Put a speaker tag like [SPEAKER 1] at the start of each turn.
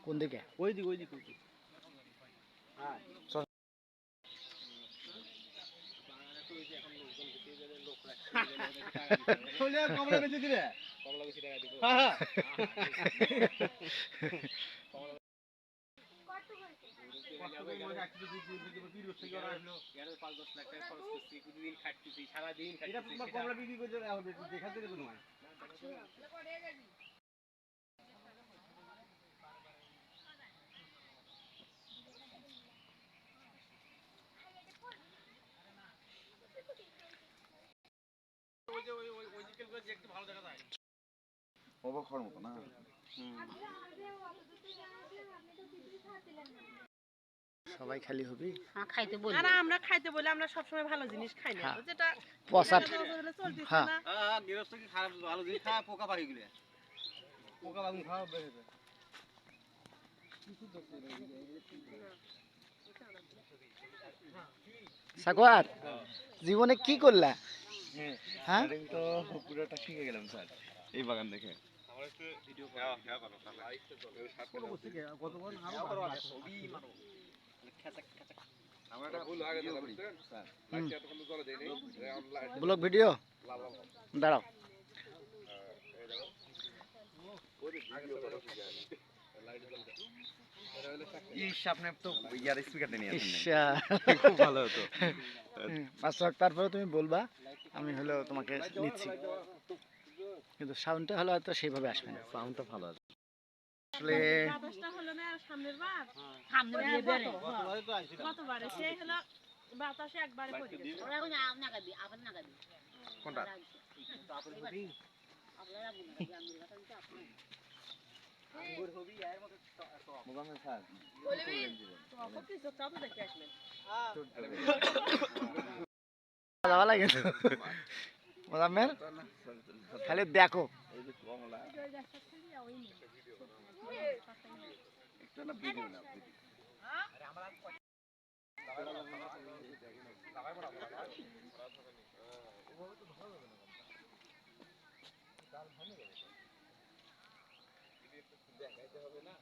[SPEAKER 1] কোন দিকে?
[SPEAKER 2] ওই দিক কমলা বেশি দিলে কমলা বেশি টাকা দিব। কমলা বিক্রি করে দেখা দিলে কোনো অবাক হওয়ার মতো না।
[SPEAKER 1] সবাই খালি হবি
[SPEAKER 3] খাইতে বলি আর আমরা খাইতে বলি আমরা সব সময় ভালো জিনিস খাই না যেটা
[SPEAKER 1] পচা
[SPEAKER 3] চলতেছে না
[SPEAKER 2] গৃহস্থ কি খারাপ ভালো জিনিস খায় পোকা পাখি গুলো পোকা বাগুন খাওয়া বেড়ে যায়।
[SPEAKER 1] সাকওয়াত জীবনে কি করলা? হ্যাঁ
[SPEAKER 2] তো পুরোটা শিখে গেলাম স্যার এই বাগান দেখে।
[SPEAKER 1] ব্লগ ভিডিও দাঁড়াও
[SPEAKER 2] ভালো হতো।
[SPEAKER 1] আচ্ছা তারপরে তুমি বলবা আমি হলো তোমাকে নিচ্ছি কিন্তু সাউন্ডটা হলো হয়তো সেইভাবে আসবে না।
[SPEAKER 2] সাউন্ডটা ভালো আছে
[SPEAKER 1] আসলে
[SPEAKER 3] বাতাসটা হলো না সামনের বার গতবারে সেই হলো বাতাসে একবারে পড়ে গেছে ওরা এখন নাগাবি আবার নাগাবি
[SPEAKER 2] কোনটা আঙ্গুর হবি এর মতো মোবাইল স্যার বলবি তো আপনি তো চাবো দেখে আসবেন
[SPEAKER 1] ভালো লাগে মোজাম্মেল খালি দেখো
[SPEAKER 2] এই যে কমলা একটা না ভিডিও না আরে আমরা লাগাই বড় ওভাবে তো ভালো হবে না ডাল ভাঙে যাবে দেখাইতে হবে না